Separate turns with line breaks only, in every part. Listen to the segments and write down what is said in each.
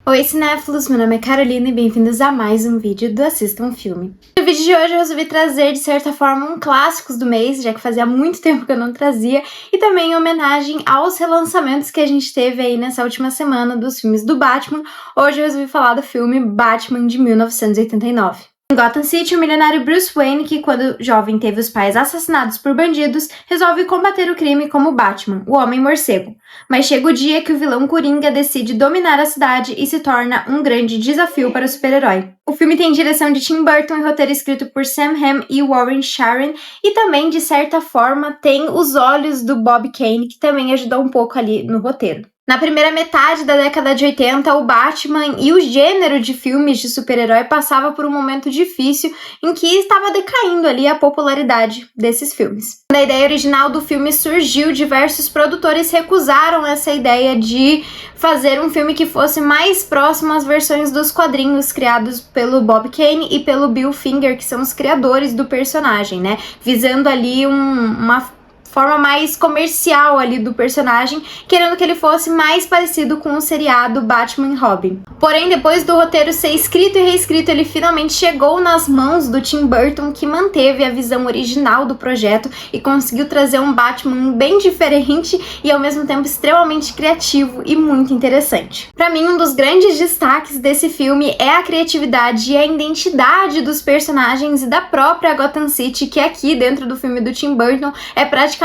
Oi cinéfilos, meu nome é Carolina e bem-vindos a mais um vídeo do Assista um Filme. No vídeo de hoje eu resolvi trazer, de certa forma, clássicos do mês, já que fazia muito tempo que eu não trazia, e também em homenagem aos relançamentos que a gente teve aí nessa última semana dos filmes do Batman. Hoje eu resolvi falar do filme Batman de 1989. Em Gotham City, o milionário Bruce Wayne, que quando jovem teve os pais assassinados por bandidos, resolve combater o crime como Batman, o Homem-Morcego. Mas chega o dia que o vilão Coringa decide dominar a cidade e se torna um grande desafio para o super-herói. O filme tem direção de Tim Burton e roteiro escrito por Sam Hamm e Warren Sharon, e também, de certa forma, tem os olhos do Bob Kane, que também ajudou um pouco ali no roteiro. Na primeira metade da década de 80, o Batman e o gênero de filmes de super-herói passava por um momento difícil em que estava decaindo ali a popularidade desses filmes. Quando a ideia original do filme surgiu, diversos produtores recusaram essa ideia de fazer um filme que fosse mais próximo às versões dos quadrinhos criados pelo Bob Kane e pelo Bill Finger, que são os criadores do personagem, né? Visando ali uma forma mais comercial ali do personagem, querendo que ele fosse mais parecido com o seriado Batman e Robin. Porém, depois do roteiro ser escrito e reescrito, ele finalmente chegou nas mãos do Tim Burton, que manteve a visão original do projeto e conseguiu trazer um Batman bem diferente e ao mesmo tempo extremamente criativo e muito interessante. Para mim, um dos grandes destaques desse filme é a criatividade e a identidade dos personagens e da própria Gotham City, que aqui dentro do filme do Tim Burton é praticamente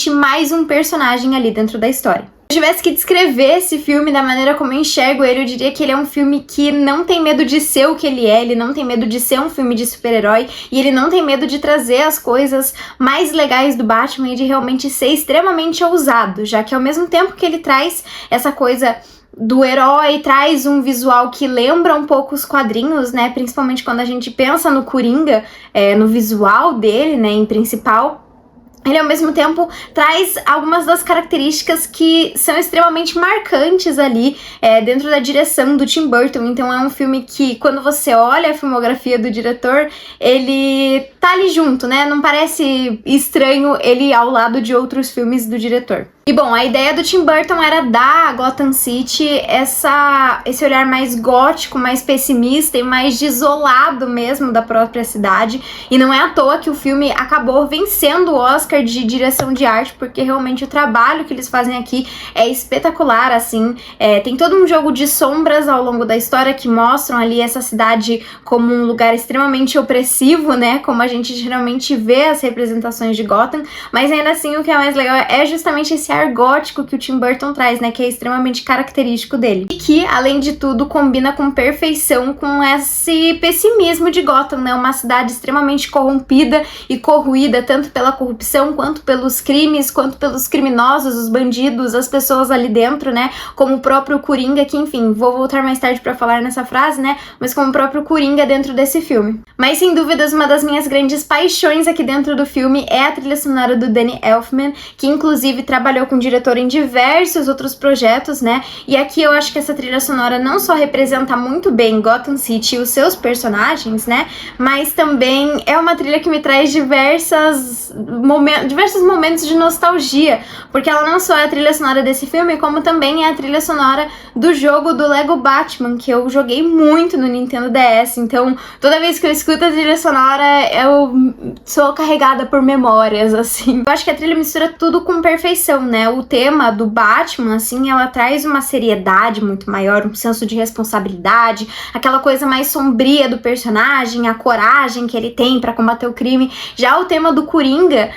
mais um personagem ali dentro da história. Se eu tivesse que descrever esse filme da maneira como eu enxergo ele, eu diria que ele é um filme que não tem medo de ser o que ele não tem medo de ser um filme de super-herói, e ele não tem medo de trazer as coisas mais legais do Batman e de realmente ser extremamente ousado, já que ao mesmo tempo que ele traz essa coisa do herói, traz um visual que lembra um pouco os quadrinhos, né, principalmente quando a gente pensa no Coringa, no visual dele, né, em principal. Ele, ao mesmo tempo, traz algumas das características que são extremamente marcantes ali dentro da direção do Tim Burton. Então é um filme que, quando você olha a filmografia do diretor, ele tá ali junto, né? Não parece estranho ele ao lado de outros filmes do diretor. E bom, a ideia do Tim Burton era dar a Gotham City esse olhar mais gótico, mais pessimista e mais desolado mesmo da própria cidade. E não é à toa que o filme acabou vencendo o Oscar de direção de arte, porque realmente o trabalho que eles fazem aqui é espetacular, assim. Tem todo um jogo de sombras ao longo da história que mostram ali essa cidade como um lugar extremamente opressivo, né? Como a gente geralmente vê as representações de Gotham. Mas ainda assim, o que é mais legal é justamente esse ar gótico que o Tim Burton traz, né, que é extremamente característico dele. E que, além de tudo, combina com perfeição com esse pessimismo de Gotham, né, uma cidade extremamente corrompida e corroída, tanto pela corrupção, quanto pelos crimes, quanto pelos criminosos, os bandidos, as pessoas ali dentro, né, como o próprio Coringa, que, enfim, vou voltar mais tarde pra falar nessa frase, né, mas como o próprio Coringa dentro desse filme. Mas, sem dúvidas, uma das minhas grandes paixões aqui dentro do filme é a trilha sonora do Danny Elfman, que, inclusive, trabalhou com o diretor em diversos outros projetos, né? E aqui eu acho que essa trilha sonora não só representa muito bem Gotham City e os seus personagens, né? Mas também é uma trilha que me traz diversos momentos de nostalgia, porque ela não só é a trilha sonora desse filme, como também é a trilha sonora do jogo do Lego Batman, que eu joguei muito no Nintendo DS. Então, toda vez que eu escuto a trilha sonora, eu sou carregada por memórias, assim. Eu acho que a trilha mistura tudo com perfeição, né? O tema do Batman, assim, ela traz uma seriedade muito maior, um senso de responsabilidade, aquela coisa mais sombria do personagem, a coragem que ele tem pra combater o crime. Já o tema do Coringa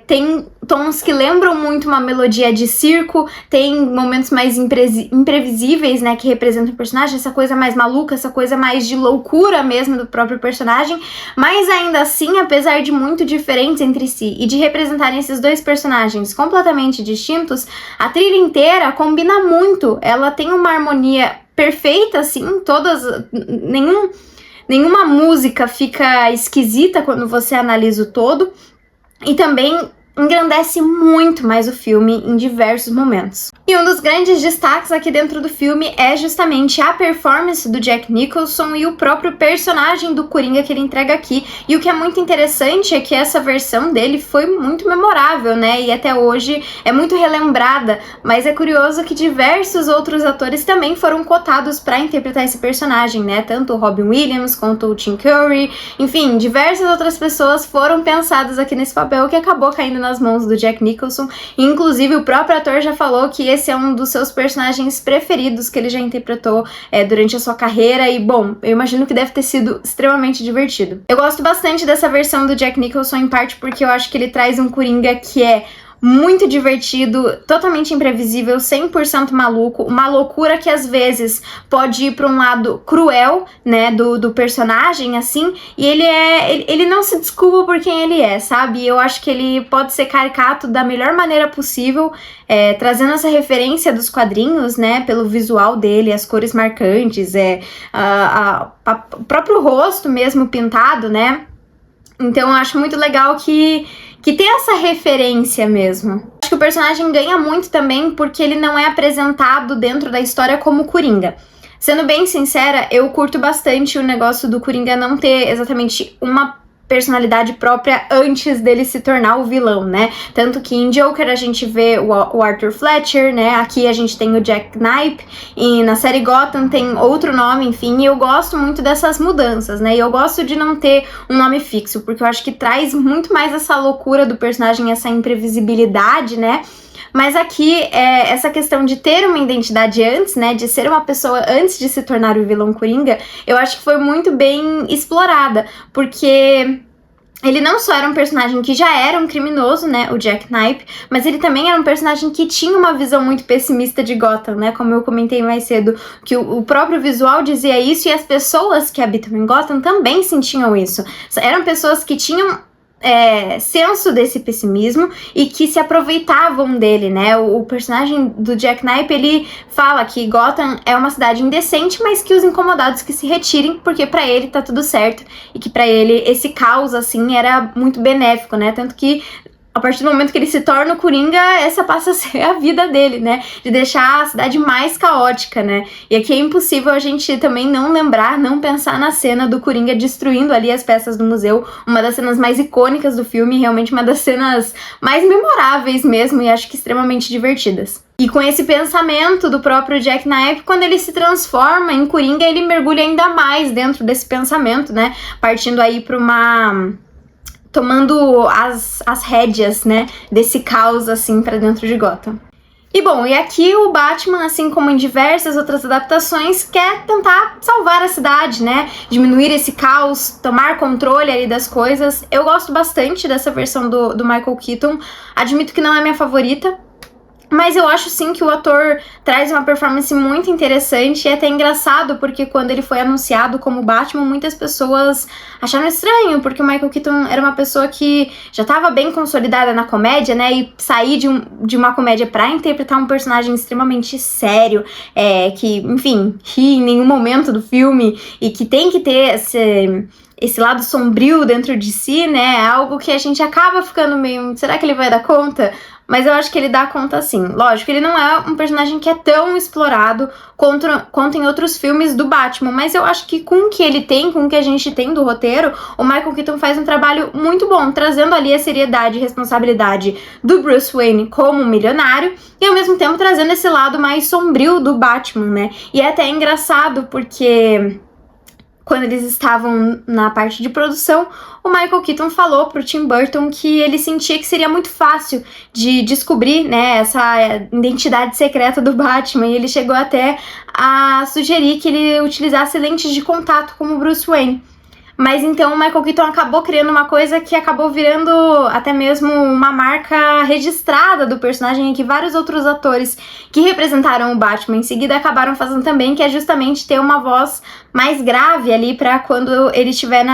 tem tons que lembram muito uma melodia de circo, tem momentos mais imprevisíveis, né, que representam o personagem, essa coisa mais maluca, essa coisa mais de loucura mesmo do próprio personagem, mas ainda assim, apesar de muito diferentes entre si e de representarem esses dois personagens completamente distintos, a trilha inteira combina muito, ela tem uma harmonia perfeita, assim, nenhuma música fica esquisita quando você analisa o todo. E também engrandece muito mais o filme em diversos momentos. E um dos grandes destaques aqui dentro do filme é justamente a performance do Jack Nicholson e o próprio personagem do Coringa que ele entrega aqui. E o que é muito interessante é que essa versão dele foi muito memorável, né? E até hoje é muito relembrada, mas é curioso que diversos outros atores também foram cotados para interpretar esse personagem, né? Tanto o Robin Williams quanto o Tim Curry, enfim, diversas outras pessoas foram pensadas aqui nesse papel que acabou caindo nas mãos do Jack Nicholson. E, inclusive, o próprio ator já falou que esse é um dos seus personagens preferidos que ele já interpretou durante a sua carreira. E, bom, eu imagino que deve ter sido extremamente divertido. Eu gosto bastante dessa versão do Jack Nicholson, em parte porque eu acho que ele traz um Coringa que é muito divertido, totalmente imprevisível, 100% maluco, uma loucura que às vezes pode ir para um lado cruel, né, do personagem, assim, e ele não se desculpa por quem ele é, sabe? Eu acho que ele pode ser caricato da melhor maneira possível, trazendo essa referência dos quadrinhos, né, pelo visual dele, as cores marcantes, o próprio rosto mesmo pintado, né? Então eu acho muito legal que tem essa referência mesmo. Acho que o personagem ganha muito também porque ele não é apresentado dentro da história como Coringa. Sendo bem sincera, eu curto bastante o negócio do Coringa não ter exatamente uma personalidade própria antes dele se tornar o vilão, né? Tanto que em Joker a gente vê o Arthur Fletcher, né? Aqui a gente tem o Jack Knipe, e na série Gotham tem outro nome, enfim, e eu gosto muito dessas mudanças, né? E eu gosto de não ter um nome fixo, porque eu acho que traz muito mais essa loucura do personagem, essa imprevisibilidade, né? Mas aqui, essa questão de ter uma identidade antes, né, de ser uma pessoa antes de se tornar o vilão Coringa, eu acho que foi muito bem explorada, porque ele não só era um personagem que já era um criminoso, né, o Jack Knipe, mas ele também era um personagem que tinha uma visão muito pessimista de Gotham, né, como eu comentei mais cedo, que o próprio visual dizia isso e as pessoas que habitam em Gotham também sentiam isso. Eram pessoas que tinham senso desse pessimismo e que se aproveitavam dele, né? O personagem do Jack Knipe, ele fala que Gotham é uma cidade indecente, mas que os incomodados que se retirem, porque pra ele tá tudo certo e que pra ele esse caos, assim, era muito benéfico, né? Tanto que a partir do momento que ele se torna o Coringa, essa passa a ser a vida dele, né? De deixar a cidade mais caótica, né? E aqui é impossível a gente também não lembrar, não pensar na cena do Coringa destruindo ali as peças do museu. Uma das cenas mais icônicas do filme, realmente uma das cenas mais memoráveis mesmo, e acho que extremamente divertidas. E com esse pensamento do próprio Jack Knipe, quando ele se transforma em Coringa, ele mergulha ainda mais dentro desse pensamento, né? Partindo aí para tomando as rédeas, né, desse caos, assim, pra dentro de Gotham. E bom, e aqui o Batman, assim como em diversas outras adaptações, quer tentar salvar a cidade, né, diminuir esse caos, tomar controle ali das coisas. Eu gosto bastante dessa versão do Michael Keaton, admito que não é minha favorita, mas eu acho sim que o ator traz uma performance muito interessante e é até engraçado, porque quando ele foi anunciado como Batman, muitas pessoas acharam estranho, porque o Michael Keaton era uma pessoa que já estava bem consolidada na comédia, né, e sair de uma comédia pra interpretar um personagem extremamente sério, que, enfim, ri em nenhum momento do filme e que tem que ter esse lado sombrio dentro de si, né, é algo que a gente acaba ficando meio, será que ele vai dar conta? Mas eu acho que ele dá conta sim. Lógico, ele não é um personagem que é tão explorado quanto em outros filmes do Batman, mas eu acho que com o que ele tem, com o que a gente tem do roteiro, o Michael Keaton faz um trabalho muito bom, trazendo ali a seriedade e responsabilidade do Bruce Wayne como um milionário, e ao mesmo tempo trazendo esse lado mais sombrio do Batman, né? E é até engraçado, porque quando eles estavam na parte de produção, o Michael Keaton falou pro Tim Burton que ele sentia que seria muito fácil de descobrir, né, essa identidade secreta do Batman, e ele chegou até a sugerir que ele utilizasse lentes de contato como Bruce Wayne. Mas então o Michael Keaton acabou criando uma coisa que acabou virando até mesmo uma marca registrada do personagem, e que vários outros atores que representaram o Batman em seguida acabaram fazendo também, que é justamente ter uma voz mais grave ali pra quando ele estiver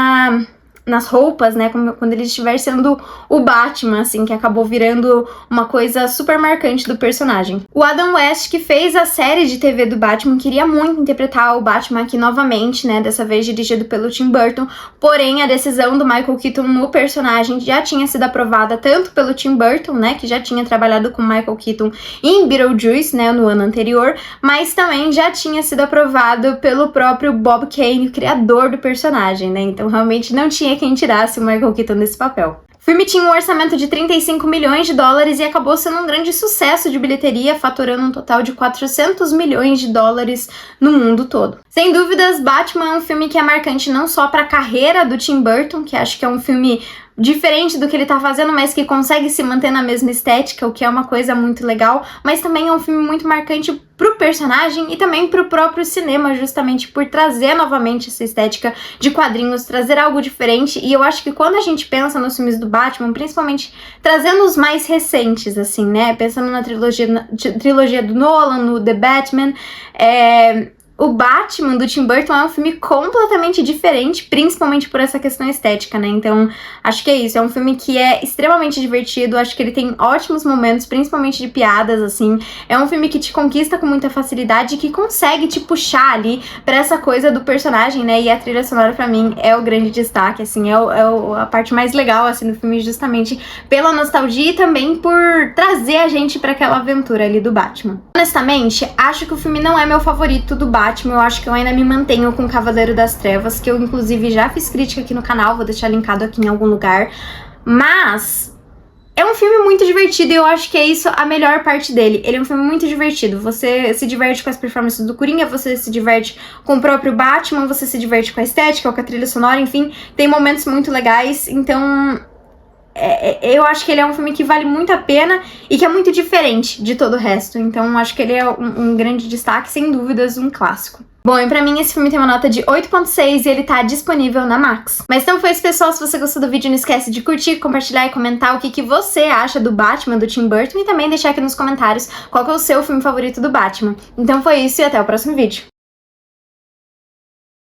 nas roupas, né, quando ele estiver sendo o Batman, assim, que acabou virando uma coisa super marcante do personagem. O Adam West, que fez a série de TV do Batman, queria muito interpretar o Batman aqui novamente, né, dessa vez dirigido pelo Tim Burton, porém a decisão do Michael Keaton no personagem já tinha sido aprovada tanto pelo Tim Burton, né, que já tinha trabalhado com Michael Keaton em Beetlejuice, né, no ano anterior, mas também já tinha sido aprovado pelo próprio Bob Kane, o criador do personagem, né, então realmente não tinha quem tirasse o Michael Keaton desse papel. O filme tinha um orçamento de 35 milhões de dólares e acabou sendo um grande sucesso de bilheteria, faturando um total de 400 milhões de dólares no mundo todo. Sem dúvidas, Batman é um filme que é marcante não só para a carreira do Tim Burton, que acho que é um filme diferente do que ele tá fazendo, mas que consegue se manter na mesma estética, o que é uma coisa muito legal, mas também é um filme muito marcante pro personagem e também pro próprio cinema, justamente por trazer novamente essa estética de quadrinhos, trazer algo diferente. E eu acho que quando a gente pensa nos filmes do Batman, principalmente trazendo os mais recentes, assim, né, pensando na trilogia do Nolan, no The Batman, o Batman do Tim Burton é um filme completamente diferente, principalmente por essa questão estética, né? Então, acho que é isso. É um filme que é extremamente divertido, acho que ele tem ótimos momentos, principalmente de piadas, assim. É um filme que te conquista com muita facilidade e que consegue te puxar ali pra essa coisa do personagem, né? E a trilha sonora, pra mim, é o grande destaque, assim. A parte mais legal, assim, do filme, justamente pela nostalgia e também por trazer a gente pra aquela aventura ali do Batman. Honestamente, acho que o filme não é meu favorito do Batman. Eu acho que eu ainda me mantenho com Cavaleiro das Trevas, que eu inclusive já fiz crítica aqui no canal, vou deixar linkado aqui em algum lugar. Mas é um filme muito divertido e eu acho que é isso a melhor parte dele. Ele é um filme muito divertido. Você se diverte com as performances do Coringa, você se diverte com o próprio Batman, você se diverte com a estética, com a trilha sonora, enfim, tem momentos muito legais, então eu acho que ele é um filme que vale muito a pena e que é muito diferente de todo o resto. Então acho que ele é um grande destaque, sem dúvidas, um clássico. Bom, e pra mim esse filme tem uma nota de 8.6 e ele tá disponível na Max. Mas então foi isso, pessoal. Se você gostou do vídeo, não esquece de curtir, compartilhar e comentar o que você acha do Batman, do Tim Burton, e também deixar aqui nos comentários qual que é o seu filme favorito do Batman. Então foi isso e até o próximo vídeo.